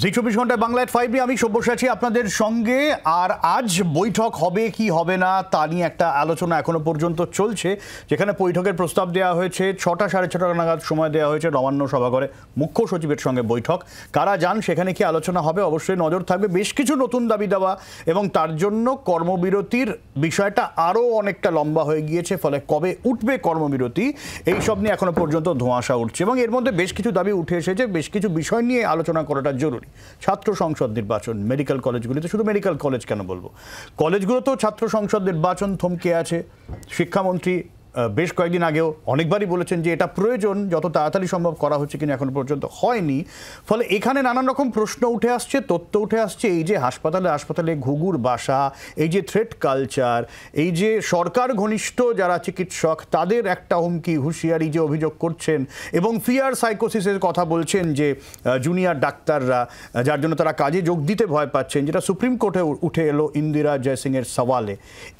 জি24 ঘন্টায় বাংলায় 5 আমি সব্যসাচী আপনাদের সঙ্গে। আর আজ বৈঠক হবে কি হবে না তা নিয়ে একটা আলোচনা এখনো পর্যন্ত চলছে, যেখানে বৈঠকের প্রস্তাব দেওয়া হয়েছে। 6টা সাড়ে 6টা নাগাদ সময় দেওয়া হয়েছে নবান্ন সভাঘরে মুখ্য সচিবের সঙ্গে বৈঠক। কারা যান সেখানে কি আলোচনা হবে অবশ্যই নজর থাকবে। বেশ কিছু নতুন দাবি দেওয়া এবং তার জন্য কর্মবিরতির বিষয়টা আরও অনেকটা লম্বা হয়ে গিয়েছে, ফলে কবে উঠবে কর্মবিরতি এই সব নিয়ে এখনো পর্যন্ত ধোঁয়াশা উঠছে। এবং এর মধ্যে বেশ কিছু দাবি উঠে এসেছে, বেশ কিছু বিষয় নিয়ে আলোচনা করাটা জরুরি। ছাত্র সংসদ নির্বাচন, মেডিকেল কলেজগুলিতে, শুধু মেডিকেল কলেজ কেন বলবো, কলেজগুলোতেও ছাত্র সংসদ নির্বাচন থমকে আছে। শিক্ষামন্ত্রী বেশ কয়েকদিন আগেও অনেকবারই বলেছেন যে এটা প্রয়োজন, যত তাড়াতাড়ি সম্ভব করা হচ্ছে, কিন্তু এখনো পর্যন্ত হয়নি। ফলে এখানে নানান রকম প্রশ্ন উঠে আসছে, তথ্য উঠে আসছে। এই যে হাসপাতালে ঘুঘুর বাসা, এই যে থ্রেট কালচার, এই যে সরকার ঘনিষ্ঠ যারা চিকিৎসক তাদের একটা হুমকি হুঁশিয়ারি যে অভিযোগ করছেন, এবং ফিয়ার সাইকোসিসের কথা বলছেন যে জুনিয়র ডাক্তাররা, যার জন্য তারা কাজে যোগ দিতে ভয় পাচ্ছেন, যেটা সুপ্রিম কোর্টে উঠে এলো ইন্দিরা জয়সিংয়ের সওয়ালে।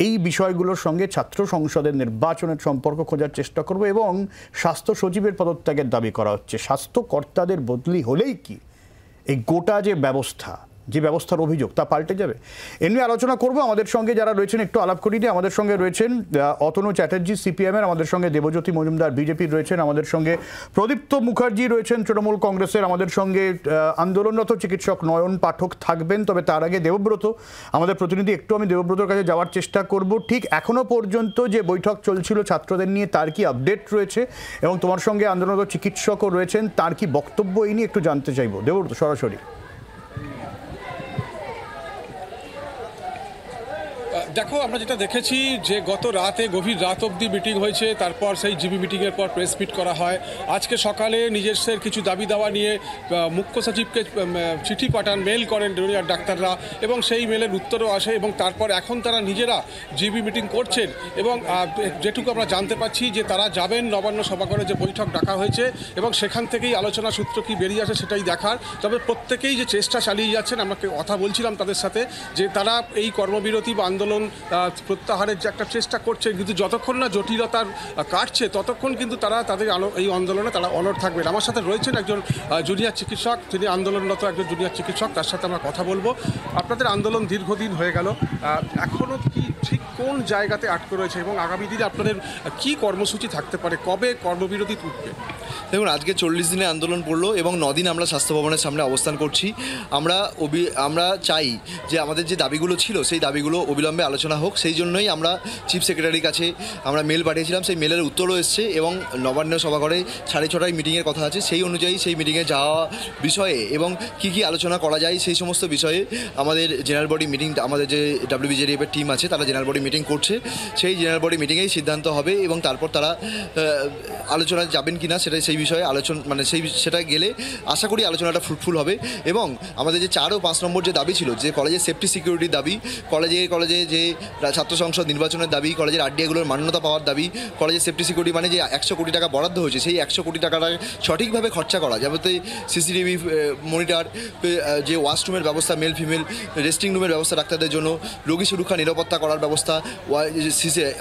এই বিষয়গুলোর সঙ্গে ছাত্র সংসদের নির্বাচনের সম্পর্ক খোঁজার চেষ্টা করব। এবং স্বাস্থ্য সচিবের পদত্যাগের দাবি করা হচ্ছে। স্বাস্থ্যকর্তাদের বদলি হলেই কি এই গোটা যে ব্যবস্থার অভিযোগ তা পাল্টে যাবে? এমনি আলোচনা করব। আমাদের সঙ্গে যারা রয়েছেন একটু আলাপ করি দিয়ে। আমাদের সঙ্গে রয়েছেন অতনু চ্যাটার্জি সিপিএমের, আমাদের সঙ্গে দেবজ্যোতি মজুমদার বিজেপির রয়েছেন, আমাদের সঙ্গে প্রদীপ্ত মুখার্জি রয়েছেন তৃণমূল কংগ্রেসের, আমাদের সঙ্গে আন্দোলনরত চিকিৎসক নয়ন পাঠক থাকবেন। তবে তার আগে দেবব্রত আমাদের প্রতিনিধি, একটু আমি দেবব্রতর কাছে যাওয়ার চেষ্টা করব। ঠিক এখনো পর্যন্ত যে বৈঠক চলছিল ছাত্রদের নিয়ে, তার কি আপডেট রয়েছে? এবং তোমার সঙ্গে আন্দোলনরত চিকিৎসকও রয়েছেন, তার কি বক্তব্য এই নিয়ে একটু জানতে চাইবো। দেবব্রত, সরাসরি। দেখো, আমরা যেটা দেখেছি যে গত রাতে গভীর রাত অবধি মিটিং হয়েছে, তারপর সেই জিবি মিটিংয়ের পর প্রেস মিট করা হয়। আজকে সকালে নিজস্বের কিছু দাবি দাওয়া নিয়ে মুখ্য সচিবকে চিঠি পাঠান, মেল করেন জুনিয়র ডাক্তাররা, এবং সেই মেলের উত্তরও আসে। এবং তারপর এখন তারা নিজেরা জিবি মিটিং করছেন। এবং যেটুকু আমরা জানতে পারছি যে তারা যাবেন নবান্ন সভাঘরে, যে বৈঠক ডাকা হয়েছে, এবং সেখান থেকেই আলোচনা সূত্র কি বেরিয়ে আসে সেটাই দেখার। তবে প্রত্যেকেই যে চেষ্টা চালিয়ে যাচ্ছেন, আমরা কথা বলছিলাম তাদের সাথে, যে তারা এই কর্মবিরতি বা আন্দোলন প্রত্যাহারের যে একটা চেষ্টা করছে, কিন্তু যতক্ষণ না জটিলতার কাটছে ততক্ষণ কিন্তু তারা তাদের এই আন্দোলনে তারা অনড় থাকবেন। আমার সাথে রয়েছেন একজন জুনিয়র চিকিৎসক, তিনি আন্দোলনরত একজন জুনিয়র চিকিৎসক, তার সাথে আমরা কথা বলবো। আপনাদের আন্দোলন দীর্ঘদিন হয়ে গেল, এখনও কি ঠিক কোন জায়গাতে আটকে রয়েছে, এবং আগামী দিনে আপনাদের কি কর্মসূচি থাকতে পারে, কবে কর্মবিরতি উঠবে? দেখুন, আজকে 40 দিনে আন্দোলন পড়লো এবং 9 দিন আমরা স্বাস্থ্য ভবনের সামনে অবস্থান করছি। আমরা চাই যে আমাদের যে দাবিগুলো ছিল সেই দাবিগুলো অবিলম্বে আলোচনা হোক। সেই জন্যই আমরা চিফ সেক্রেটারির কাছে আমরা মেল পাঠিয়েছিলাম, সেই মেলের উত্তরও এসছে। এবং নবান্ন সভাঘরে 6:30 মিটিংয়ের কথা আছে, সেই অনুযায়ী সেই মিটিংয়ে যাওয়া বিষয়ে এবং কি আলোচনা করা যায় সেই সমস্ত বিষয়ে আমাদের জেনারেল বডি মিটিং, আমাদের যে WBJDF-এর টিম আছে তারা জেনারেল বডি মিটিং করছে। সেই জেনারেল বডি মিটিংয়েই সিদ্ধান্ত হবে, এবং তারপর তারা আলোচনা যাবেন কি না সেই বিষয়ে সেটা গেলে আশা করি আলোচনাটা ফ্রুটফুল হবে। এবং আমাদের যে 4 ও 5 নম্বর যে দাবি ছিল, যে কলেজের সেফটি সিকিউরিটির দাবি, কলেজে যে ছাত্র সংসদ নির্বাচনের দাবি, কলেজের RDA-গুলোর মান্যতা পাওয়ার দাবি, কলেজের সেফটি সিকিউরিটি মানে যে 100 কোটি টাকা বরাদ্দ হয়েছে, সেই 100 কোটি টাকাটা সঠিকভাবে খরচা করা, যাতে CCTV মনিটর, যে ওয়াশরুমের ব্যবস্থা, মেল ফিমেল রেস্টিং রুমের ব্যবস্থা ডাক্তারদের জন্য, রোগী সুরক্ষা নিরাপত্তা করার ব্যবস্থা।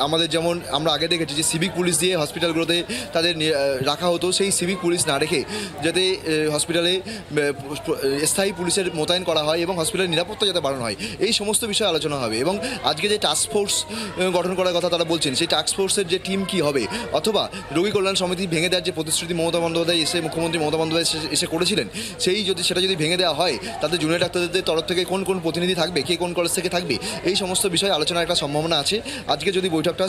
আমাদের যেমন আমরা আগে দেখেছি যে সিভিক পুলিশ দিয়ে হসপিটালগুলোতে তাদের রাখা হতো, সেই সিভিক পুলিশ না রেখে যাতে হসপিটালে স্থায়ী পুলিশের মোতায়েন করা হয় এবং হসপিটালের নিরাপত্তা যাতে বাড়ানো হয়, এই সমস্ত বিষয়ে আলোচনা হবে। এবং আজকে যে টাস্ক ফোর্স গঠন করার কথা তারা বলছেন, সেই টাস্ক ফোর্সের যে টিম কি হবে, অথবা রোগী কল্যাণ সমিতি ভেঙে দেওয়ার যে প্রতিশ্রুতি মুখ্যমন্ত্রী মমতা বন্দ্যোপাধ্যায় এসে করেছিলেন, সেটা যদি ভেঙে দেওয়া হয়, তাদের জুনিয়র ডাক্তারদের তরফ থেকে কোন প্রতিনিধি থাকবে, কে কোন কলেজ থেকে থাকবে, এই সমস্ত বিষয়ে আলোচনার একটা সম্ভাবনা আছে। আজকে যদি বৈঠকটা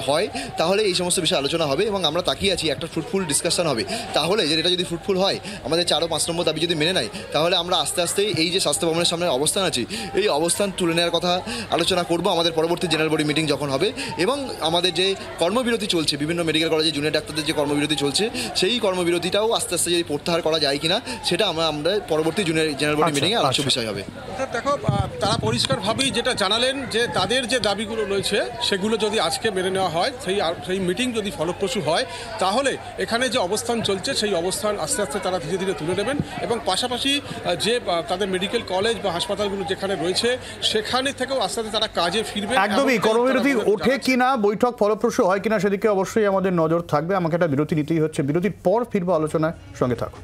হয়, তাহলে এই সমস্ত বিষয়ে আলোচনা হবে, এবং আমরা তাকিয়ে আছি একটা ফ্রুটফুল ডিসকাশন হবে। তাহলে এটা যদি ফ্রুটফুল হয়, আমাদের 4 ও 5 নম্বর দাবি যদি মেনে নেয়, তাহলে আমরা আস্তে আস্তে এই যে স্বাস্থ্য ভবনের সামনে অবস্থান আছে, এই অবস্থান তুলে নেওয়ার কথা আলোচনা করব আমাদের পরবর্তী জেনারেল বডি মিটিং যখন হবে। এবং আমাদের যে কর্মবিরতি চলছে, বিভিন্ন মেডিকেল কলেজে জুনিয়র ডাক্তারদের যে কর্মবিরতি চলছে, সেই কর্মবিরতিটাও আস্তে আস্তে যদি প্রত্যাহার করা যায় কিনা, সেটা আমরা পরবর্তী জেনারেল বডি মিটিংয়ে আলোচ্য বিষয় হবে। দেখো, তারা পরিষ্কারভাবেই যেটা জানালেন যে তাদের যে দাবিগুলো রয়েছে সেগুলো যদি আজকে মেনে নেওয়া হয়, সেই মিটিং যদি ফলপ্রসূ হয়, তাহলে এখানে যে অবস্থান চলছে সেই অবস্থান আস্তে আস্তে তারা ধীরে ধীরে তুলে নেবেন। এবং পাশাপাশি যে তাদের মেডিকেল কলেজ বা হাসপাতালগুলো যেখানে রয়েছে সেখানে থেকেও আস্তে আস্তে তারা কাজে ফিরবে। একদমই কর্মবিরতি ওঠে কিনা, বৈঠক ফলপ্রসূ হয় কিনা, সেদিকে অবশ্যই আমাদের নজর থাকবে। আমাকে একটা বিরতি নিতেই হচ্ছে, বিরতির পর ফিরবো আলোচনায়, সঙ্গে থাকো।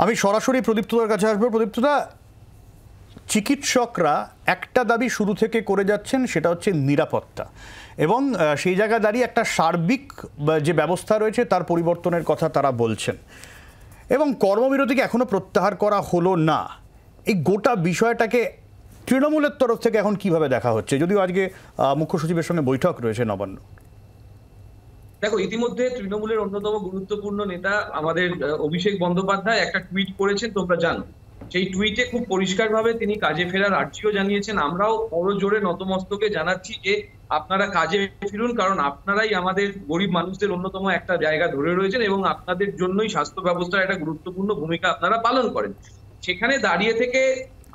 আমি সরাসরি প্রদীপ্তদার কাছে আসবো। প্রদীপ্তদা, চিকিৎসকরা একটা দাবি শুরু থেকে করে যাচ্ছেন, সেটা হচ্ছে নিরাপত্তা, এবং সেই জায়গায় দাঁড়িয়ে একটা সার্বিক যে ব্যবস্থা রয়েছে তার পরিবর্তনের কথা তারা বলছেন, এবং কর্মবিরতিকে এখনো প্রত্যাহার করা হলো না। এই গোটা বিষয়টাকে তৃণমূলের তরফ থেকে এখন কিভাবে দেখা হচ্ছে, যদিও আজকে মুখ্য সচিবের সঙ্গে বৈঠক রয়েছে নবান্ন? দেখো, ইতিমধ্যে তৃণমূলের অন্যতম গুরুত্বপূর্ণ নেতা আমাদের অভিষেক বন্দ্যোপাধ্যায় একটা টুইট করেছেন, তোমরা জানো। সেই টুইটে খুব পরিষ্কারভাবে তিনি কাজে ফেরার আর্জিও জানিয়েছেন। আমরাও বড় জোরে নতমস্তকে জানাচ্ছি যে আপনারা কাজে ফিরুন, কারণ আপনারাই আমাদের গরিব মানুষদের অন্যতম একটা জায়গা ধরে রয়েছেন এবং আপনাদের জন্যই স্বাস্থ্য ব্যবস্থার একটা গুরুত্বপূর্ণ ভূমিকা আপনারা পালন করেন। সেখানে দাঁড়িয়ে থেকে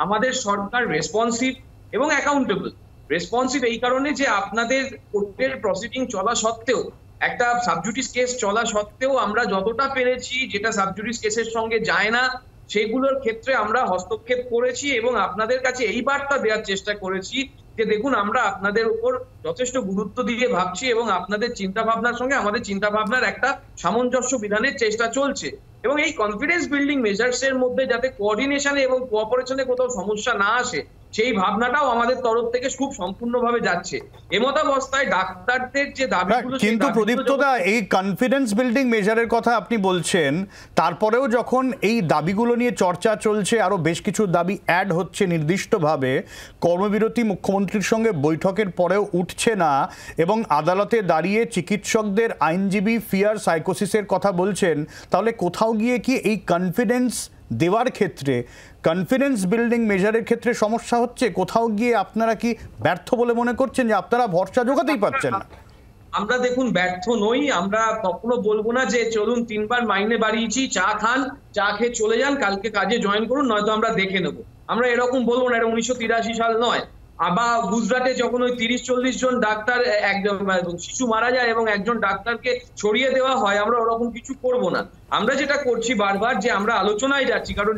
আমাদের সরকার রেসপন্সিভ এবং অ্যাকাউন্টেবল। রেসপন্সিভ এই কারণে যে আপনাদের কোর্টের প্রসিডিং চলা সত্ত্বেও, একটা সাবজুডিস কেস চলা সত্ত্বেও আমরা যতটা পেরেছি, যেটা সাবজুডিস কেসের সঙ্গে যায় না সেগুলোর ক্ষেত্রে আমরা হস্তক্ষেপ করেছি এবং আপনাদের কাছে এই বার্তা দেওয়ার চেষ্টা করেছি যে দেখুন, আমরা আপনাদের উপর যথেষ্ট গুরুত্ব দিয়ে ভাবছি এবং আপনাদের চিন্তা ভাবনার সঙ্গে আমাদের চিন্তা ভাবনার একটা সামঞ্জস্য বিধানের চেষ্টা চলছে। এবং এই কনফিডেন্স বিল্ডিং মেজার্স এর মধ্যে যাতে কোঅর্ডিনেশনে এবং কোঅপারেশনে কোথাও সমস্যা না আসে, সেই ভাবনাটাও আমাদের তরফ থেকে খুব সম্পূর্ণভাবে যাচ্ছে। এমতাবস্থায় ডাক্তারদের যে দাবিগুলো, কিন্তু প্রদীপ্তদা, এই কনফিডেন্স বিল্ডিং মেজারের কথা আপনি বলছেন, তারপরেও যখন এই দাবিগুলো নিয়ে চর্চা চলছে, আরো বেশ কিছু দাবি অ্যাড হচ্ছে নির্দিষ্টভাবে, কর্মবিরতি মুখ্যমন্ত্রীর সঙ্গে বৈঠকের পরেও উঠছে না, এবং আদালতে দাঁড়িয়ে চিকিৎসকদের আইনজীবী ফিয়ার সাইকোসিসের কথা বলছেন, তাহলে কোথাও গিয়ে কি এই কনফিডেন্স দেওয়ার ক্ষেত্রে, কনফিডেন্স বিল্ডিং মেজারের ক্ষেত্রে সমস্যা হচ্ছে? কোথাও গিয়ে আপনারা কি ব্যর্থ বলে মনে করছেন, যে আপনারা ভরসা জোগাতেই পারছেন না? আমরা দেখুন ব্যর্থ নই। আমরা কখনো বলবো না যে চলুন 3 বার মাইনে বাড়িয়েছি, চা খান, চা খেয়ে চলে যান, কালকে কাজে জয়েন করুন, নয়তো আমরা দেখে নেবো। আমরা এরকম বলবো না, এটা 1983 সাল নয়। আবার গুজরাটে যখন ওই 30-40 জন ডাক্তার, একজন শিশু মারা যায় এবং একজন ডাক্তারকে ছড়িয়ে দেওয়া হয়, আমরা ওরকম কিছু করব না। আমরা যেটা করছি বারবার, যে আমরা আলোচনায় যাচ্ছি, কারণ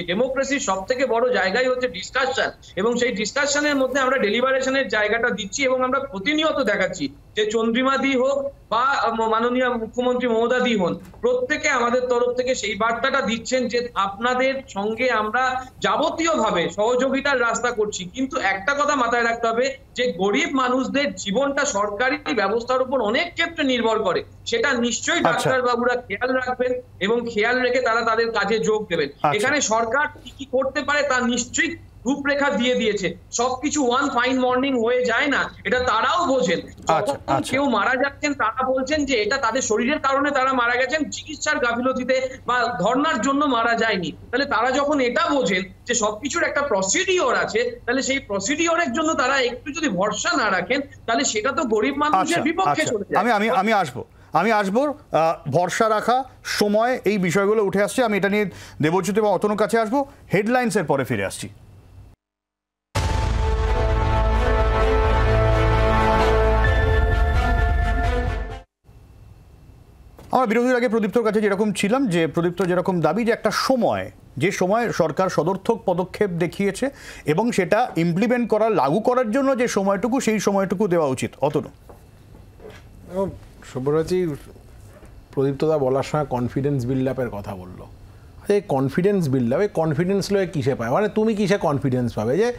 ডেমোক্রেসির সব থেকে বড় জায়গাই হচ্ছে ডিসকাশন, এবং সেই ডিসকাশনের মধ্যে আমরা ডেলিভারেশনের জায়গাটা দিচ্ছি এবং আমরা প্রতিনিয়ত দেখাচ্ছি যে চন্দ্রিমা দি হোক বা মাননীয় মুখ্যমন্ত্রী মমতা দি হন, প্রত্যেকে আমাদের তরফ থেকে সেই বার্তাটা দিচ্ছেন যে আপনাদের সঙ্গে আমরা যাবতীয়ভাবে সহযোগিতার রাস্তা করছি। কিন্তু একটা কথা মাথায় রাখতে হবে, যে গরিব মানুষদের জীবনটা সরকারি ব্যবস্থার উপর অনেক ক্ষেত্রে নির্ভর করে, সেটা নিশ্চয়ই ডাক্তার বাবুরা খেয়াল রাখবেন এবং খেয়াল রেখে তারা তাদের কাজে যোগ দেবেন। এখানে সরকার কি কি করতে পারে তা নিশ্চয়ই রূপরেখা দিয়ে দিয়েছে। সবকিছু ওয়ান ফাইন মর্নিং হয়ে যায় না, এটা তারাও বোঝেন। কেউ মারা যাচ্ছেন, তারা বলছেন যে এটা তাদের শরীরের কারণে তারা মারা গেছেন, চিকিৎসার গাফিলতিতে বা ধর্নার জন্য মারা যায়নি। তাহলে তারা যখন এটা বোঝেন যে সবকিছুর একটা প্রসিডিওর আছে, তাহলে সেই প্রসিডিওরের জন্য তারা একটু যদি ভরসা না রাখেন, তাহলে সেটা তো গরিব মানুষের বিপক্ষে চলে যায়। আমি আসবো ভরসা রাখা সময়, এই বিষয়গুলো উঠে আসছে। আমি এটা নিয়ে দেবজ্যোতি এবং অতনুর কাছে আসবো। হেডলাইন্সের পরে ফিরে আসছি। আমরা বিরোধীর আগে প্রদীপ্তর কাছে যেরকম ছিলাম, যে প্রদীপ্ত যেরকম দাবি, যে একটা সময়, যে সময় সরকার সদর্থক পদক্ষেপ দেখিয়েছে এবং সেটা ইমপ্লিমেন্ট করা, লাগু করার জন্য যে সময়টুকু, সেই সময়টুকু দেওয়া উচিত। অতনু? সব্যসাচী, প্রদীপ্তদা বলার সময় কনফিডেন্স বিল্ড আপের কথা বললো। এই কনফিডেন্স বিল্ড আপ, এই কনফিডেন্স লয়ে কিসে পায়? মানে তুমি কিসে কনফিডেন্স পাবে যে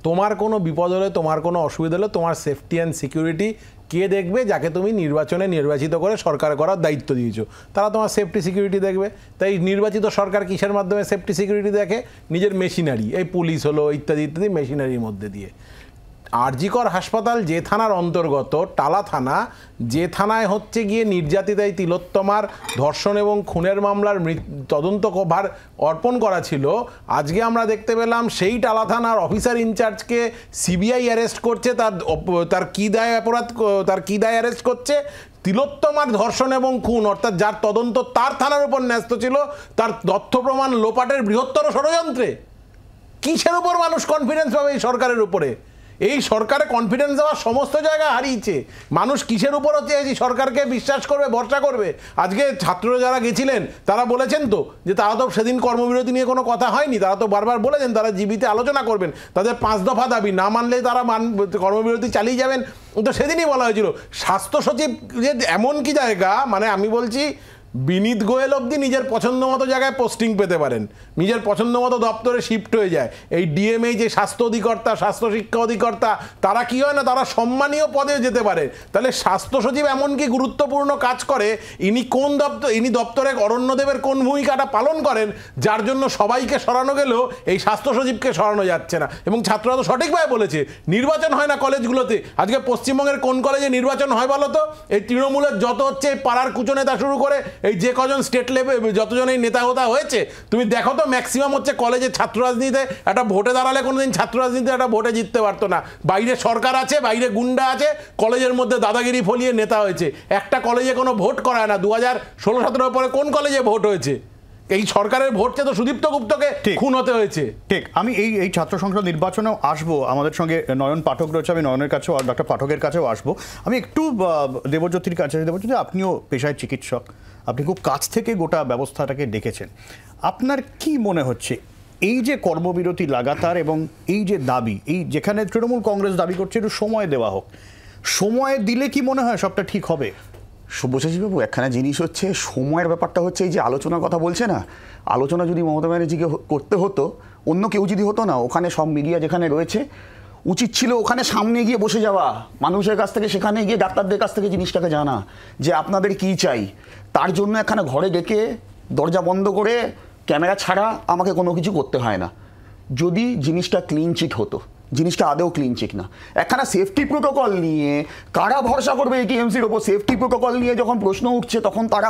তোমার কোনো বিপদ হলে, তোমার কোনো অসুবিধা হলে, তোমার সেফটি অ্যান্ড সিকিউরিটি কে দেখবে? যাকে তুমি নির্বাচনে নির্বাচিত করে সরকার করার দায়িত্ব দিয়েছো, তারা তোমার সেফটি সিকিউরিটি দেখবে। তাই নির্বাচিত সরকার কিসের মাধ্যমে সেফটি সিকিউরিটি দেখে? নিজের মেশিনারি, এই পুলিশ হলো ইত্যাদি ইত্যাদি মেশিনারির মধ্যে দিয়ে। আরজিকর হাসপাতাল যে থানার অন্তর্গত, টালা থানা, যে থানায় হচ্ছে গিয়ে নির্যাতিতা তিলোত্তমার ধর্ষণ এবং খুনের মামলার তদন্ত ভার অর্পণ করা ছিল, আজকে আমরা দেখতে পেলাম সেই টালা থানার অফিসার ইনচার্জকে সিবিআই অ্যারেস্ট করছে। তার কি দায় অপরাধ, তার কি দায় অ্যারেস্ট করছে? তিলোত্তমার ধর্ষণ এবং খুন, অর্থাৎ যার তদন্ত তার থানার উপর ন্যস্ত ছিল, তার তথ্য প্রমাণ লোপাটের বৃহত্তর ষড়যন্ত্রে। কিসের উপর মানুষ কনফিডেন্স পাবে এই সরকারের উপরে? এই সরকারে কনফিডেন্স দেওয়ার সমস্ত জায়গা হারিয়েছে। মানুষ কিসের উপর হচ্ছে এই সরকারকে বিশ্বাস করবে, ভরসা করবে? আজকে ছাত্ররা যারা গেছিলেন তারা বলেছেন তো যে তারা তো সেদিন কর্মবিরতি নিয়ে কোনো কথা হয়নি, তারা তো বারবার বলেছেন তারা জীবিতে আলোচনা করবেন, তাদের 5 দফা দাবি না মানলে তারা কর্মবিরতি চালিয়ে যাবেন। তো সেদিনই বলা হয়েছিল। স্বাস্থ্য সচিব যে এমন কি জায়গা, মানে আমি বলছি বিনীত গোয়েল অবধি নিজের পছন্দ মতো জায়গায় পোস্টিং পেতে পারেন, নিজের পছন্দ মতো দপ্তরে শিফট হয়ে যায়। এই ডিএমএ যে স্বাস্থ্য অধিকর্তা, স্বাস্থ্য শিক্ষা অধিকর্তা, তারা কি হয় না, তারা সম্মানীয় পদে যেতে পারে। তাহলে স্বাস্থ্য সচিব এমন কি গুরুত্বপূর্ণ কাজ করে, ইনি দপ্তরে অরণ্যদেবের কোন ভূমিকাটা পালন করেন, যার জন্য সবাইকে সরানো গেলেও এই স্বাস্থ্য সচিবকে সরানো যাচ্ছে না। এবং ছাত্ররা তো সঠিকভাবে বলেছে, নির্বাচন হয় না কলেজগুলোতে। আজকে পশ্চিমবঙ্গের কোন কলেজে নির্বাচন হয় বলো তো? এই তৃণমূলের যত হচ্ছে পাড়ার কুচো নেতা শুরু করে এই যে কজন স্টেট লেভেল যতজন এই নেতা হোতা হয়েছে, তুমি দেখো তো ম্যাক্সিমাম হচ্ছে কলেজে। ছাত্র রাজনীতিতে একটা ভোটে দাঁড়ালে কোনোদিন ছাত্র রাজনীতিতে একটা ভোটে জিততে পারতো না। বাইরে সরকার আছে, বাইরে গুন্ডা আছে, কলেজের মধ্যে দাদাগিরি ফলিয়ে নেতা হয়েছে। একটা কলেজে কোনো ভোট করায় না। 2016-17 পরে কোন কলেজে ভোট হয়েছে? এই সরকারের ভোটকে তো সুদীপ্ত গুপ্তকে খুন হতে হয়েছে। ঠিক, আমি এই ছাত্র সংসদ নির্বাচনেও আসবো। আমাদের সঙ্গে নয়ন পাঠক রয়েছে, আমি নয়নের কাছেও আর ডক্টর পাঠকের কাছেও আসবো। আমি একটু দেবজ্যোতির কাছে, দেবজ্যোতি আপনিও পেশায় চিকিৎসক, আপনি খুব কাছ থেকে গোটা ব্যবস্থাটাকে দেখেছেন। আপনার কি মনে হচ্ছে এই যে কর্মবিরতি লাগাতার এবং এই যে দাবি, এই যেখানে তৃণমূল কংগ্রেস দাবি করছে একটু সময় দেওয়া হোক, সময় দিলে কি মনে হয় সবটা ঠিক হবে? সব্যসাচীবাবু, একখানা জিনিস হচ্ছে সময়ের ব্যাপারটা হচ্ছে এই যে আলোচনার কথা বলছে না, আলোচনা যদি মমতা ব্যানার্জিকে করতে হতো, অন্য কেউ যদি হতো না, ওখানে সব মিডিয়া যেখানে রয়েছে, উচিত ছিল ওখানে সামনে গিয়ে বসে যাওয়া, মানুষের কাছ থেকে, সেখানে গিয়ে ডাক্তারদের কাছ থেকে জিনিসটাকে জানা যে আপনাদের কী চাই। তার জন্য একখানা ঘরে ডেকে দরজা বন্ধ করে ক্যামেরা ছাড়া আমাকে কোনো কিছু করতে হয় না। যদি জিনিসটা ক্লিন চিট হতো, জিনিসটা আদৌ ক্লিন চিট না। একখানা সেফটি প্রোটোকল নিয়ে কারা ভরসা করবে এই টিএমসির ওপর? সেফটি প্রোটোকল নিয়ে যখন প্রশ্ন উঠছে, তখন তারা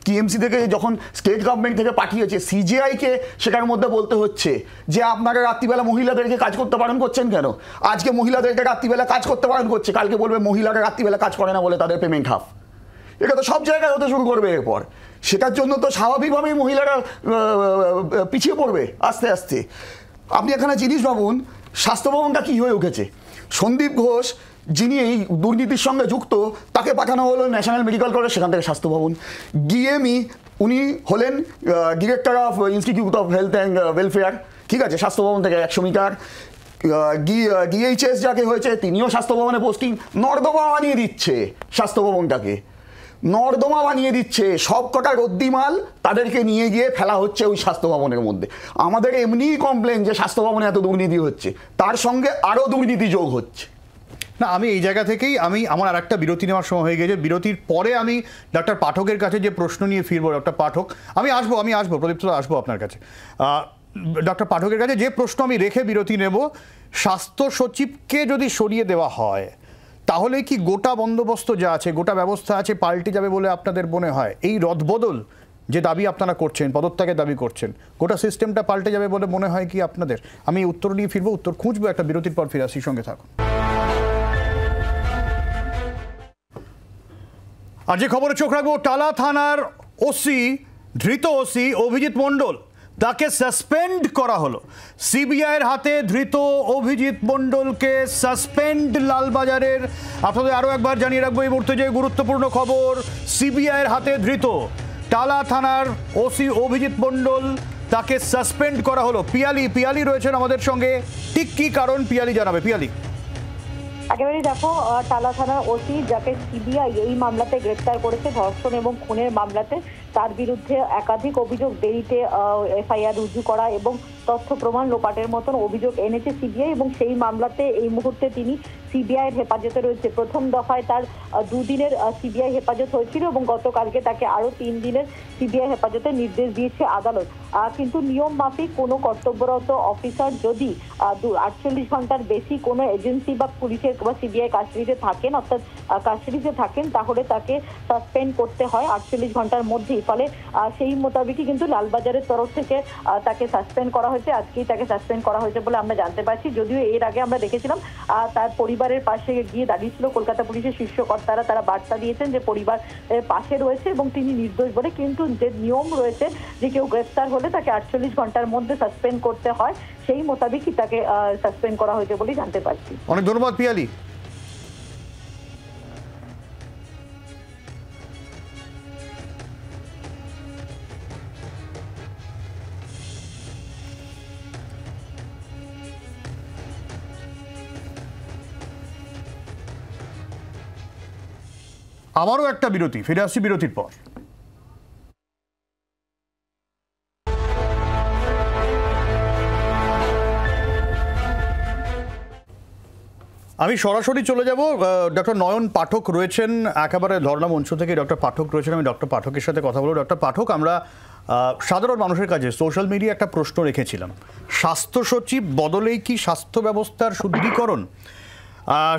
টিএমসি থেকে যখন স্টেট গভর্নমেন্ট থেকে পাঠিয়েছে সিজিআইকে, সেটার মধ্যে বলতে হচ্ছে যে আপনারা রাত্রিবেলা মহিলাদেরকে কাজ করতে বারণ করছেন কেন? আজকে মহিলাদেরকে রাত্রিবেলা কাজ করতে বারণ করছে, কালকে বলবে মহিলারা রাত্রিবেলা কাজ করে না বলে তাদের পেমেন্ট হাফ। এটা তো সব জায়গায় হতে শুরু করবে এরপর। সেটার জন্য তো স্বাভাবিকভাবেই মহিলারা পিছিয়ে পড়বে আস্তে আস্তে। আপনি এখানে জিনিস ভাবুন, স্বাস্থ্য ভবনটা কী হয়ে উঠেছে। সন্দীপ ঘোষ, যিনি এই দুর্নীতির সঙ্গে যুক্ত, তাকে পাঠানো হলো ন্যাশনাল মেডিকেল কলেজ, সেখান থেকে স্বাস্থ্য ভবন। ডিএমই, উনি হলেন director of institute of health and welfare, ঠিক আছে, স্বাস্থ্য ভবন থেকে 100 মিটার। ডিএইচএস যাকে হয়েছে, তিনিও স্বাস্থ্য ভবনে পোস্টিং। নর্দমা বানিয়ে দিচ্ছে স্বাস্থ্য ভবনটাকে, নর্দমা বানিয়ে দিচ্ছে। সব কটা রদ্দিমাল তাদেরকে নিয়ে গিয়ে ফেলা হচ্ছে ওই স্বাস্থ্য ভবনের মধ্যে। আমাদের এমনিই কমপ্লেন যে স্বাস্থ্য ভবনে এত দুর্নীতি হচ্ছে, তার সঙ্গে আরও দুর্নীতি যোগ হচ্ছে। না, আমি এই জায়গা থেকেই আমার আর একটা বিরতি নেওয়ার সময় হয়ে গেছে। বিরতির পরে আমি ডক্টর পাঠকের কাছে যে প্রশ্ন নিয়ে ফিরবো, ডক্টর পাঠক আমি আসবো প্রদীপ্ত, আসবো আপনার কাছে। ডক্টর পাঠকের কাছে যে প্রশ্ন আমি রেখে বিরতি নেব, স্বাস্থ্য সচিবকে যদি সরিয়ে দেওয়া হয়, তাহলে কি গোটা বন্দোবস্ত যা আছে, গোটা ব্যবস্থা আছে, পাল্টে যাবে বলে আপনাদের মনে হয়? এই রদবদল যে দাবি আপনারা করছেন, পদত্যাগের দাবি করছেন, গোটা সিস্টেমটা পাল্টে যাবে বলে মনে হয় কি আপনাদের? আমি উত্তর নিয়ে ফিরবো, উত্তর খুঁজবো, একটা বিরতির পর ফিরে আসি, সঙ্গে থাকুন। আর যে খবরে চোখ রাখবো, টালা থানার ধৃত ওসি অভিজিৎ মণ্ডল, তাকে সাসপেন্ড করা হলো। সিবিআইয়ের হাতে ধৃত অভিজিৎ মণ্ডলকে সাসপেন্ড লালবাজারের। আপনাদের আরও একবার জানিয়ে রাখবো এই মুহূর্তে যে গুরুত্বপূর্ণ খবর, সিবিআইয়ের হাতে ধৃত টালা থানার ওসি অভিজিৎ মণ্ডল, তাকে সাসপেন্ড করা হলো। পিয়ালি রয়েছেন আমাদের সঙ্গে, ঠিক কী কারণ পিয়ালি জানাবে। পিয়ালি, একেবারেই দেখো, টালা থানার ওসি যাকে সিবিআই এই মামলাতে গ্রেপ্তার করেছে, ধর্ষণ এবং খুনের মামলাতে, তার বিরুদ্ধে একাধিক অভিযোগ, দেরিতে এফআইআর রুজু করা এবং তথ্য প্রমাণ লোপাটের মতন অভিযোগ এনেছে সিবিআই, এবং সেই মামলাতে এই মুহূর্তে তিনি সিবিআইয়ের হেফাজতে রয়েছে। প্রথম দফায় তার 2 দিনের সিবিআই হেফাজত হয়েছিল এবং গতকালকে তাকে আরো 3 দিনের সিবিআই হেফাজতে নির্দেশ দিয়েছে আদালত। কিন্তু নিয়ম মাফিক কোনো কর্তব্যরত অফিসার যদি 48 ঘন্টার বেশি কোনো এজেন্সি বা পুলিশের বা সিবিআই কাস্টাডিতে থাকেন, অর্থাৎ কাস্টাডিতে থাকেন, তাহলে তাকে সাসপেন্ড করতে হয় 48 ঘন্টার মধ্যেই। ফলে সেই মোতাবেকই কিন্তু লালবাজারের তরফ থেকে তাকে সাসপেন্ড করা হয়েছে। আজকেই তাকে সাসপেন্ড করা হয়েছে বলে আমরা জানতে পারছি। যদিও এর আগে আমরা দেখেছিলাম তার পরিবারের পাশে গিয়ে দাঁড়িয়েছিল কলকাতা পুলিশের শীর্ষ কর্তারা, তারা বার্তা দিয়েছেন যে পরিবার পাশে রয়েছে এবং তিনি নির্দোষ বলে। কিন্তু যে নিয়ম রয়েছে যে কেউ গ্রেফতার হলে তাকে 48 ঘন্টার মধ্যে সাসপেন্ড করতে হয়, সেই মোতাবেকই তাকে সাসপেন্ড করা হয়েছে বলে জানতে পারছি। অনেক ধন্যবাদ পিয়ালি। আবারও একটা বিরতি, ফিরে আসছি বিরতির পর। আমি সরাসরি চলে যাব, ডক্টর নয়ন পাঠক রয়েছেন একেবারে ধর্ণা মঞ্চ থেকে। ডক্টর পাঠক রয়েছেন, আমি ডক্টর পাঠকের সাথে কথা বলবো। ডক্টর পাঠক, আমরা সাধারণ মানুষের কাছে সোশ্যাল মিডিয়া একটা প্রশ্ন রেখেছিলাম, স্বাস্থ্য সচিব বদলেই কি স্বাস্থ্য ব্যবস্থার শুদ্ধিকরণ?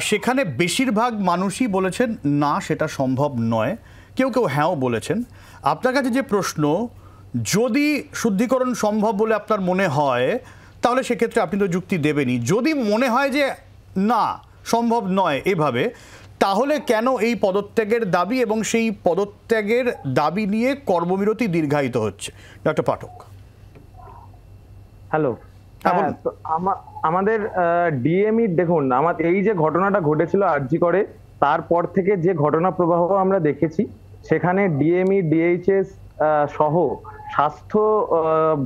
সেখানে বেশিরভাগ মানুষই বলেছেন না, সেটা সম্ভব নয়। কেউ কেউ হ্যাঁও বলেছেন। আপনার কাছে যে প্রশ্ন, যদি শুদ্ধিকরণ সম্ভব বলে আপনার মনে হয় তাহলে সেক্ষেত্রে আপনি তো যুক্তি দেবেনই। যদি মনে হয় যে না সম্ভব নয় এভাবে, তাহলে কেন এই পদত্যাগের দাবি এবং সেই পদত্যাগের দাবি নিয়ে কর্মবিরতি দীর্ঘায়িত হচ্ছে? ডক্টর পাঠক। হ্যালো। আমাদের ডিএমই দেখুন, আমাদের এই যে ঘটনাটা ঘটেছিল আরজি করে, তারপর থেকে যে ঘটনা প্রবাহ আমরা দেখেছি, সেখানে ডিএমই ডিএইচএস সহ স্বাস্থ্য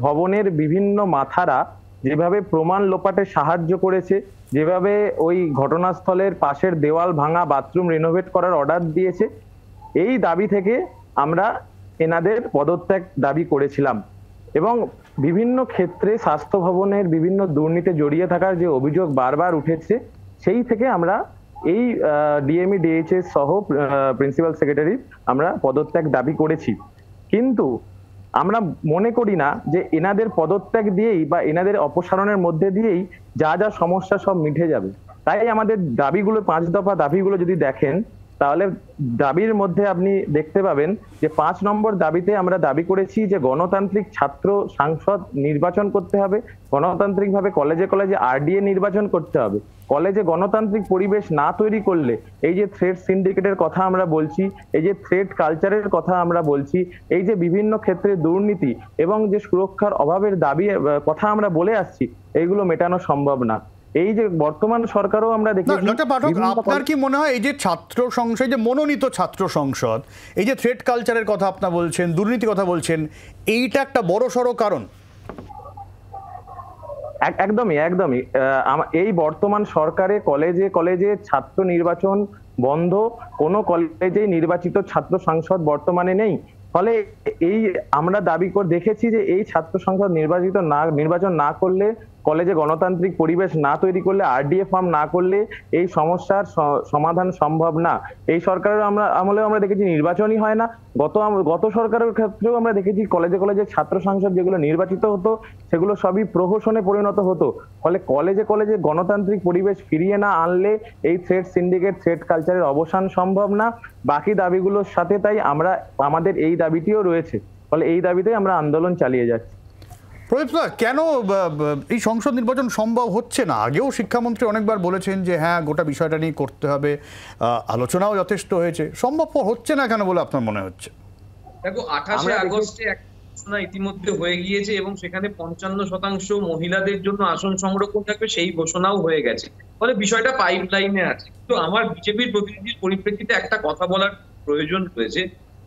ভবনের বিভিন্ন মাথারা যেভাবে প্রমাণ লোপাটে সাহায্য করেছে, যেভাবে ওই ঘটনাস্থলের পাশের দেওয়াল ভাঙা, বাথরুম রিনোভেট করার অর্ডার দিয়েছে, এই দাবি থেকে আমরা এনাদের পদত্যাগ দাবি করেছিলাম। এবং বিভিন্ন ক্ষেত্রে স্বাস্থ্য ভবনের বিভিন্ন দুর্নীতি জড়িয়ে থাকার যে অভিযোগ বারবার উঠেছে, সেই থেকে আমরা এই ডিএমই ডিএইচএস সহ প্রিন্সিপাল সেক্রেটারি আমরা পদত্যাগ দাবি করেছি। কিন্তু আমরা মনে করি না যে এনাদের পদত্যাগ দিয়েই বা এনাদের অপসারণের মধ্যে দিয়েই যা যা সমস্যা সব মিটে যাবে। তাই আমাদের দাবিগুলো, 5 দফা দাবিগুলো যদি দেখেন, তাহলে দাবির মধ্যে আপনি দেখতে পাবেন যে 5 নম্বর দাবিতে আমরা দাবি করেছি যে গণতান্ত্রিক ছাত্র সাংসদ নির্বাচন করতে হবে, গণতান্ত্রিকভাবে কলেজে কলেজে আরডিএ নির্বাচন করতে হবে। কলেজে গণতান্ত্রিক পরিবেশ না তৈরি করলে এই যে থ্রেড সিন্ডিকেটের কথা আমরা বলছি, এই যে থ্রেড কালচারের কথা আমরা বলছি, এই যে বিভিন্ন ক্ষেত্রে দুর্নীতি এবং যে সুরক্ষার অভাবের দাবি কথা আমরা বলে আসছি, এইগুলো মেটানো সম্ভব না। এই যে বর্তমান সরকারও আমরা দেখি। ডক্টর পাঠক, আপনার কি মনে হয় এই যে ছাত্র সংসদ, যে মনোনীত ছাত্র সংসদ, এই যে থ্রেড কালচারের কথা আপনারা বলছেন, দুর্নীতির কথা বলছেন, এইটা একটা বড় সড়ো কারণ? একদমই একদমই। এই বর্তমান সরকারে কলেজে কলেজে ছাত্র নির্বাচন বন্ধ, কোনো কলেজেই নির্বাচিত ছাত্র সংসদ বর্তমানে নেই। ফলে এই আমরা দাবি করে দেখেছি যে এই ছাত্র সংসদ নির্বাচন না করলে, কলেজে গণতান্ত্রিক পরিবেশ না তৈরি করলে, আরডিএ ফর্ম না করলে এই সমস্যার সমাধান সম্ভব না। এই সরকারের আমলেও আমরা দেখেছি নির্বাচনই হয় না। গত সরকারের ক্ষেত্রেও আমরা দেখেছি কলেজে কলেজে ছাত্র সংসদ যেগুলো নির্বাচিত হতো, সেগুলো সবই প্রহসনে পরিণত হতো। ফলে কলেজে কলেজে গণতান্ত্রিক পরিবেশ ফিরিয়ে না আনলে এই থ্রেড সিন্ডিকেট, থ্রেড কালচারের অবসান সম্ভব না। বাকি দাবিগুলোর সাথে তাই আমাদের এই দাবিটিও রয়েছে। ফলে এই দাবিতেই আমরা আন্দোলন চালিয়ে যাচ্ছি। প্রদীপদা, কেন এই সংসদ নির্বাচন সম্ভব হচ্ছে না? আগেও শিক্ষামন্ত্রী অনেকবার বলেছেন যে হ্যাঁ, গোটা বিষয়টা নিয়ে করতে হবে, আলোচনাও যথেষ্ট হয়েছে, সম্ভব হচ্ছে না কেন বলে আপনার মনে হচ্ছে? দেখো, 28 আগস্টে একটা ঘোষণা ইতিমধ্যে হয়ে গিয়েছে এবং সেখানে 55% মহিলাদের জন্য আসন সংরক্ষণ থাকবে, সেই ঘোষণাও হয়ে গেছে। ফলে বিষয়টা পাইপলাইনে আছে। তো আমার বিজেপির প্রতিনিধির পরিপ্রেক্ষিতে একটা কথা বলার প্রয়োজন রয়েছে,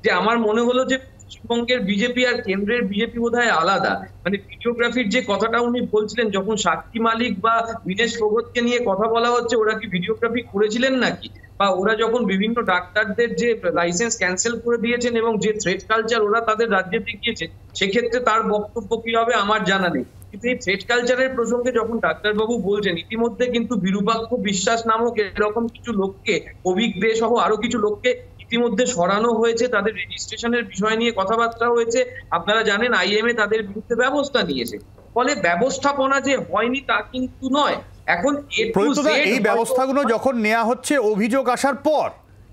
যে আমার মনে হলো যে পশ্চিমবঙ্গের বিজেপি আর কেন্দ্রের বিজেপি বোধহয় আলাদা। মানে ভিডিওগ্রাফির যে কথাটা উনি বলছিলেন, যখন সাক্ষী মালিক বা দীনেশ ফোগতকে নিয়ে কথা বলা হচ্ছে, ওরা কি ভিডিওগ্রাফি করেছিলেন নাকি? বা ওরা যখন বিভিন্ন ডাক্তারদের যে লাইসেন্স ক্যান্সেল করে দিয়েছেন এবং যে থ্রেড কালচার ওরা তাদের রাজ্যে দেখিয়েছে, সেক্ষেত্রে তার বক্তব্য কি হবে আমার জানা নেই। কিন্তু এই থ্রেড কালচারের প্রসঙ্গে যখন ডাক্তারবাবু বলছেন, ইতিমধ্যে কিন্তু বিরূপাক্ষ বিশ্বাস নামক এরকম কিছু লোককে, অভিক দে সহ আরো কিছু লোককে ইতিমধ্যে সরানো হয়েছে, তাদের রেজিস্ট্রেশনের বিষয় নিয়ে কথাবার্তা হয়েছে। আপনারা জানেন আইএমএ তাদের বিরুদ্ধে ব্যবস্থা নিয়েছে। ফলে ব্যবস্থাপনা যে হয়নি তা কিন্তু নয়। এখন এই ব্যবস্থাগুলো যখন নেওয়া হচ্ছে অভিযোগ আসার পর,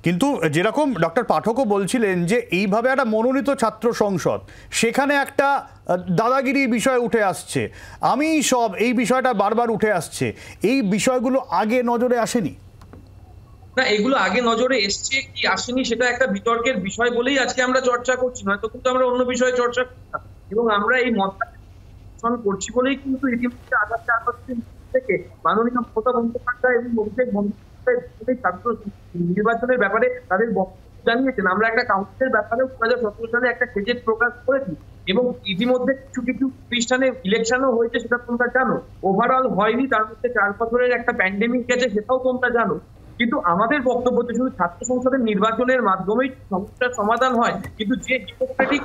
কিন্তু যেরকম ডক্টর পাঠকও বলছিলেন যে এইভাবে একটা মনোনীত ছাত্র সংসদ, সেখানে একটা দাদাগিরির বিষয় উঠে আসছে, এই বিষয়টা বারবার উঠে আসছে, এই বিষয়গুলো আগে নজরে আসেনি? না, এগুলো আগে নজরে এসছে কি আসেনি সেটা একটা বিতর্কের বিষয় বলেই আজকে আমরা চর্চা করছি, নয়তো কিন্তু আমরা অন্য বিষয়ে চর্চা করতাম। এবং আমরা এই মতটা করছি বলেই কিন্তু ইতিমধ্যে আগস্ট থেকে মাননীয় মমতা বন্দ্যোপাধ্যায় এবং অভিষেক বন্দ্যোপাধ্যায় ছাত্র নির্বাচনের ব্যাপারে তাদের বক্তব্য জানিয়েছেন। আমরা একটা কাউন্সিলের ব্যাপারে 2017 সালে একটা গেজেট প্রকাশ করেছি এবং ইতিমধ্যে কিছু কিছু প্রতিষ্ঠানে ইলেকশনও হয়েছে, সেটা তোমরা জানো। ওভারঅল হয়নি, তার মধ্যে 4 বছরের একটা প্যান্ডেমিক গেছে, সেটাও তোমরা জানো। কিন্তু আমাদের বক্তব্য শুধু ছাত্র সংসদের নির্বাচনের মাধ্যমেই সমস্যার সমাধান হয়, কিন্তু যে হিপোক্রেটিক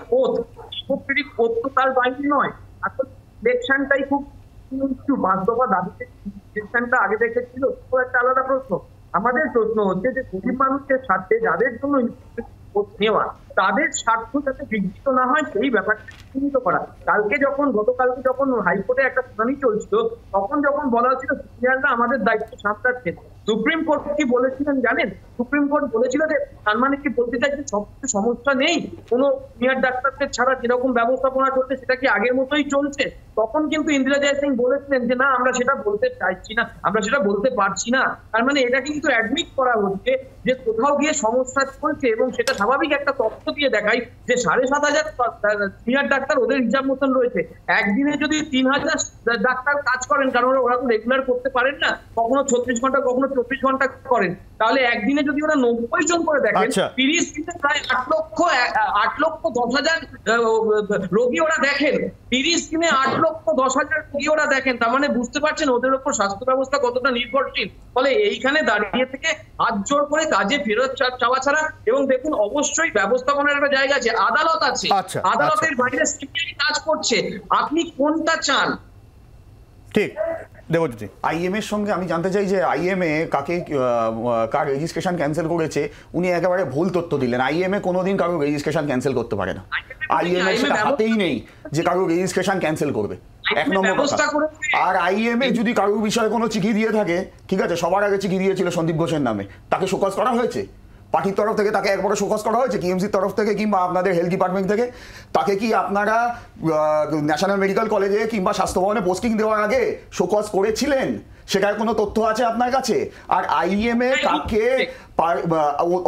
ওথ তো তার বাইরে নয়। আসলে ইলেকশনটাই খুব কিছু বাস্তবা দাবিতে সিস্টেমটা আগে থেকে ছিল, তো একটা আলাদা প্রশ্ন। আমাদের প্রশ্ন হচ্ছে যে গরিব মানুষের স্বার্থে যাদের জন্য নেওয়া, তাদের স্বার্থ যাতে বিঘ্নিত না হয় সেই ব্যাপারটা চিহ্নিত করা। গতকালকে যখন হাইকোর্টে একটা শুনানি চলছিল, তখন যখন বলা হচ্ছিল সিনিয়ররা আমাদের দায়িত্ব সামলাচ্ছেন, সুপ্রিম কোর্ট কি বলেছিলেন জানেন? সুপ্রিম কোর্ট বলেছিল যে তার মানে কি বলতে চাইছে সবকিছু সমস্যা নেই, কোনো সিনিয়র ডাক্তারদের ছাড়া যেরকম ব্যবস্থাপনা চলছে সেটা কি আগের মতোই চলছে? তখন কিন্তু ইন্দিরা জয় সিং বলেছিলেন যে না, আমরা সেটা বলতে চাইছি না, আমরা সেটা বলতে পারছি না। তার মানে এটা কিন্তু অ্যাডমিট করা হচ্ছে যে কোথাও গিয়ে সমস্যা চলছে, এবং সেটা স্বাভাবিক একটা তথ্য দিয়ে দেখাই যে 7,500 সিনিয়র ডাক্তার ওদের হিসাব মতন রয়েছে। একদিনে যদি 3,000 ডাক্তার কাজ করেন, কারণ ওরা তো রেগুলার করতে পারেন না, কখনো 36 ঘন্টা কখনো 24 ঘন্টা করেন, তাহলে একদিনে যদি ওরা 90 জন করে দেখেন, 30 দিনে প্রায় 8,10,000 রোগী ওরা দেখেন। 30 দিনে 8,10,000 রোগী ওরা দেখেন। তার মানে বুঝতে পারছেন ওদের উপর স্বাস্থ্য ব্যবস্থা কতটা নির্ভরশীল। ফলে এইখানে দাঁড়িয়ে থেকে হাত জোর করে কাজে ফেরত চাওয়া ছাড়া, এবং দেখুন অবশ্যই ব্যবস্থাপনার একটা জায়গা আছে, আদালত আছে, আদালতের বাইরে সিপিআই কাজ করছে, আপনি কোনটা চান? ঠিক দেবজ্যোতি, আইএম এর সঙ্গে আমি জানতে চাই যে আইএমএ কার রেজিস্ট্রেশন ক্যান্সেল করেছে, উনি একেবারে ভুল তথ্য দিলেন। আইএমএ কোনোদিন কারো রেজিস্ট্রেশন ক্যান্সেল করতে পারে না। আইএমএ সেটা হাতেই নেই যে কারো রেজিস্ট্রেশন ক্যান্সেল করবে, 1 নম্বর কথা। আর আইএমএ যদি কারোর বিষয়ে কোনো চিঠি দিয়ে থাকে, ঠিক আছে, সবার আগে চিঠি দিয়েছিল সন্দীপ ঘোষের নামে, তাকে শোকজ করা হয়েছে পার্টির তরফ থেকে, তাকে একবারে শোকজ করা হয়েছে কিএমসির তরফ থেকে কিংবা আপনাদের হেলথ ডিপার্টমেন্ট থেকে। তাকে কি আপনারা ন্যাশনাল মেডিকেল কলেজে কিংবা স্বাস্থ্য ভবনে পোস্টিং দেওয়ার আগে শোকজ করেছিলেন? সেটার কোনো তথ্য আছে আপনার কাছে? আর আইএমএ কাকে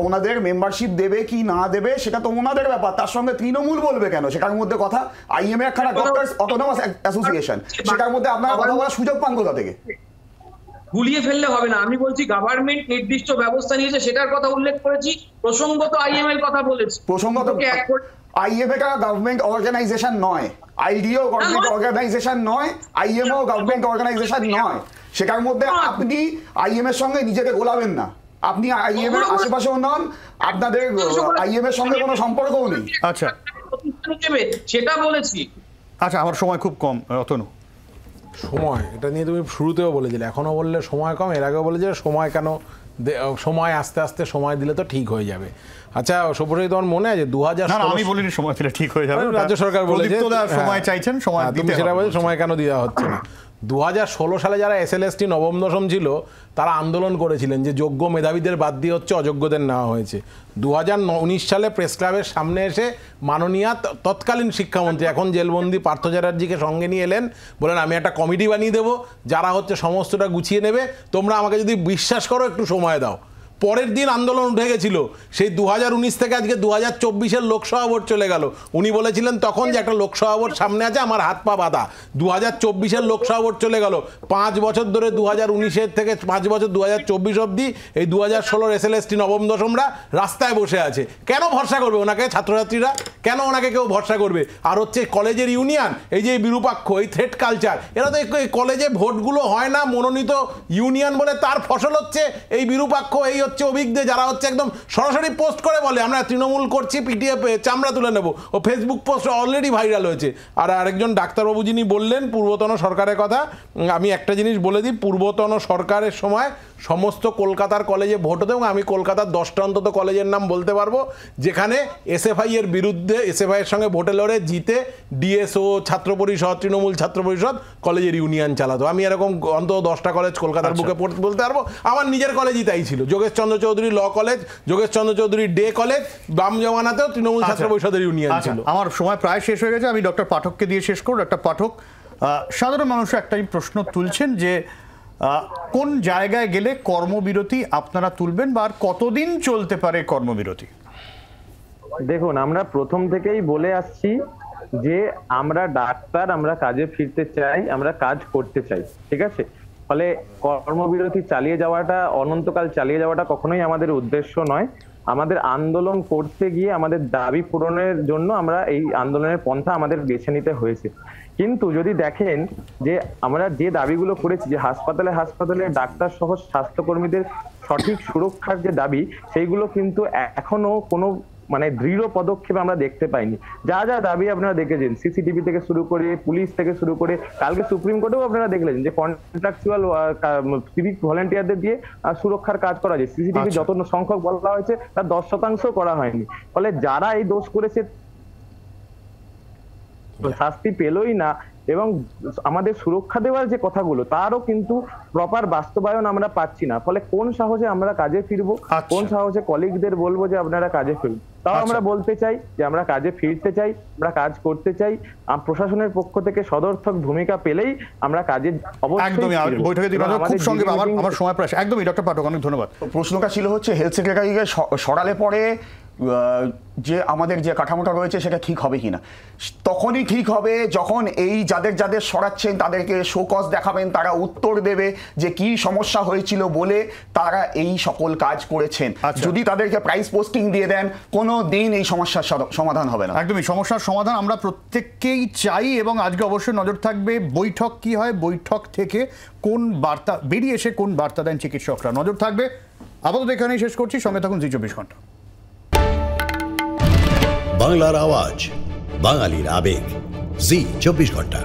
ওনাদের মেম্বারশিপ দেবে কি না দেবে সেটা তো ওনাদের ব্যাপার, তার সঙ্গে তৃণমূল বলবে কেন? সেটার মধ্যে কথা, আইএমএ একখানা ডক্টরস অটোনমাস অ্যাসোসিয়েশন, সেটার মধ্যে আপনারা কথা বলার সুযোগ পান কোথা থেকে? গুলিয়ে ফেললে হবে না। আমি বলছি গভর্নমেন্ট নির্দিষ্ট ব্যবস্থা নিয়েছে, সেটার কথা উল্লেখ করেছি। প্রসঙ্গত আইএমএ এর কথা বলেছি। প্রসঙ্গত আইএমএ টা গভর্নমেন্ট অর্গানাইজেশন নয়, আইডিও গভর্নমেন্ট অর্গানাইজেশন নয়, আইএমও গভর্নমেন্ট অর্গানাইজেশন নয়। সেটার মধ্যে আপনি আইএম এর সঙ্গে নিজেকে গোলাবেন না। আপনি আইএম এর আশেপাশেও নন, আপনাদের আইএম এর সঙ্গে কোনো সম্পর্কও নেই। আচ্ছা, সেটা বলেছি। আচ্ছা, আমার সময় খুব কম। রতনু, সময়, এটা নিয়ে তুমি শুরুতেও বলেছিলে, এখনও বললে সময় কম, এর আগেও বলেছিলে সময় কেন, সময় আস্তে আস্তে সময় দিলে তো ঠিক হয়ে যাবে। আচ্ছা সব্যসাচী, তোমার মনে আছে 2016? আমি বলিনি সময় দিলে ঠিক হয়ে যাবে, রাজ্য সরকার বলেছে সময় চাইছেন, সময় তুমি সেটা বলছো, সময় কেন দেওয়া হচ্ছে না। 2016 সালে যারা SLST নবম দশম ছিল তারা আন্দোলন করেছিলেন যে যোগ্য মেধাবীদের বাদ দিয়ে হচ্ছে অযোগ্যদের নেওয়া হয়েছে। 2019 সালে প্রেস ক্লাবের সামনে এসে মাননীয় তৎকালীন শিক্ষামন্ত্রী, এখন জেলবন্দি পার্থ চ্যাটার্জিকে সঙ্গে নিয়ে এলেন, বলেন আমি একটা কমিটি বানিয়ে দেবো যারা হচ্ছে সমস্তটা গুছিয়ে নেবে, তোমরা আমাকে যদি বিশ্বাস করো একটু সময় দাও। পরের দিন আন্দোলন উঠে গেছিল। সেই 2019 থেকে আজকে 2024-এর লোকসভা ভোট চলে গেল। উনি বলেছিলেন তখন যে একটা লোকসভা ভোট সামনে আছে, আমার হাত পা বাঁধা। 2024-এর লোকসভা ভোট চলে গেল। 5 বছর ধরে 2019-এর থেকে 5 বছর 2024 অবধি এই 2016-র SLST নবম দশমরা রাস্তায় বসে আছে। কেন ভরসা করবে ওনাকে ছাত্রছাত্রীরা? কেন ওনাকে কেউ ভরসা করবে? আর হচ্ছে কলেজের ইউনিয়ন, এই যে বিরূপাক্ষ, এই থ্রেট কালচার, এরা তো এই কলেজে ভোটগুলো হয় না মনোনীত ইউনিয়ন বলে, তার ফসল হচ্ছে এই বিরূপাক্ষ, এই হচ্ছে অভিজ্ঞ, যারা হচ্ছে একদম সরাসরি পোস্ট করে বলে আমরা তৃণমূল করছি, পিটিএফ চামড়া তুলে নেব। ও ফেসবুক পোস্ট অলরেডি ভাইরাল হয়েছে। আর আরেকজন ডাক্তারবাবু যিনি বললেন পূর্বতন সরকারের কথা, আমি একটা জিনিস বলে দিই, পূর্বতন সরকারের সময় সমস্ত কলকাতার কলেজে ভোট হতো, এবং আমি কলকাতার 10টা অন্তত কলেজের নাম বলতে পারবো যেখানে SFI এর বিরুদ্ধে, SFI এর সঙ্গে ভোটে লড়ে জিতে DSO, ছাত্র পরিষদ, তৃণমূল ছাত্র পরিষদ কলেজের ইউনিয়ন চালাতো। আমি এরকম অন্তত 10টা কলেজ কলকাতার বুকে বলতে পারবো। আমার নিজের কলেজই তাই ছিল, Jogeshchandra Chaudhuri law college, Jogeshchandra Chaudhuri day college, বাম জমানাতেও তৃণমূল ছাত্র পরিষদের ইউনিয়ন ছিল। আমার সময় প্রায় শেষ হয়ে গেছে, আমি ডক্টর পাঠককে দিয়ে শেষ করব। ডক্টর পাঠক, সাধারণ মানুষ একটাই প্রশ্ন তুলছেন যে কোন জায়গায় গেলে কর্মবিরতি আপনারা তুলবেন, বা আর কতদিন চলতে পারে কর্মবিরতি? দেখুন, আমরা প্রথম থেকেই বলে আসছি যে আমরা ডাক্তার, আমরা কাজে ফিরতে চাই, আমরা কাজ করতে চাই, ঠিক আছে? ফলে কর্মবিরতি চালিয়ে যাওয়াটা, অনন্তকাল চালিয়ে যাওয়াটা কখনোই আমাদের উদ্দেশ্য নয়। আমাদের আন্দোলন করতে গিয়ে আমাদের দাবি পূরণের জন্য আমরা এই আন্দোলনের পন্থা আমাদের বেছে নিতে হয়েছে। কিন্তু যদি দেখেন যে আমরা যে দাবিগুলো করেছি, যে হাসপাতালে ডাক্তার সহ স্বাস্থ্যকর্মীদের সঠিক সুরক্ষার যে দাবি, সেইগুলো কিন্তু এখনো কোনো মানে দৃঢ় পদক্ষেপ আমরা দেখতে পাইনি। যা যা দাবি আপনারা দেখেছেন, সিসিটিভি থেকে শুরু করে, পুলিশ থেকে শুরু করে, কালকে সুপ্রিম কোর্টেও আপনারা দেখলেন যে কন্ট্রাকচুয়াল সিভিক ভলেন্টিয়ারদের দিয়ে সুরক্ষার কাজ করা যায়। সিসিটিভি যত সংখ্যক বলা হয়েছে তার 10% করা হয়নি। ফলে যারা এই দোষ করেছে শাস্তি পেলই না, এবং আমাদের সুরক্ষা দেওয়ার যে কথাগুলো তারও কিন্তু প্রপার বাস্তবায়ন আমরা পাচ্ছি না। ফলে কোন সাহসে আমরা কাজে ফিরবো, কোন সাহসে কলিগদের বলবো যে আপনারা কাজে ফিরুন? তাও আমরা বলতে চাই যে আমরা কাজে ফিরতে চাই, আমরা কাজ করতে চাই। প্রশাসনের পক্ষ থেকে সদর্থক ভূমিকা পেলেই আমরা কাজে একদমই বৈঠকে খুব সঙ্গে আমার সময় প্রায় একদমই। ডক্টর পাঠক, অনেক ধন্যবাদ। প্রশ্নটা ছিল হচ্ছে হেলথ সেক্রেটারিকে সরালে পরে যে আমাদের যে কাঠামোটা রয়েছে সেটা ঠিক হবে কিনা। তখনই ঠিক হবে যখন এই যাদের যাদের সরাচ্ছেন তাদেরকে শোকজ দেখাবেন, তারা উত্তর দেবে যে কি সমস্যা হয়েছিল বলে তারা এই সকল কাজ করেছেন। যদি তাদেরকে প্রাইস পোস্টিং দিয়ে দেন, কোনো দিন এই সমস্যার সমাধান হবে না। একদমই, সমস্যার সমাধান আমরা প্রত্যেককেই চাই, এবং আজকে অবশ্যই নজর থাকবে বৈঠক কি হয়, বৈঠক থেকে কোন বার্তা বেরিয়ে এসে কোন বার্তা দেন চিকিৎসকরা, নজর থাকবে। আপাতত এখানেই শেষ করছি, সঙ্গে থাকুন জি 24 ঘন্টা। বাংলার আওয়াজ, বাঙালির আবেগ, জি 24 ঘন্টা।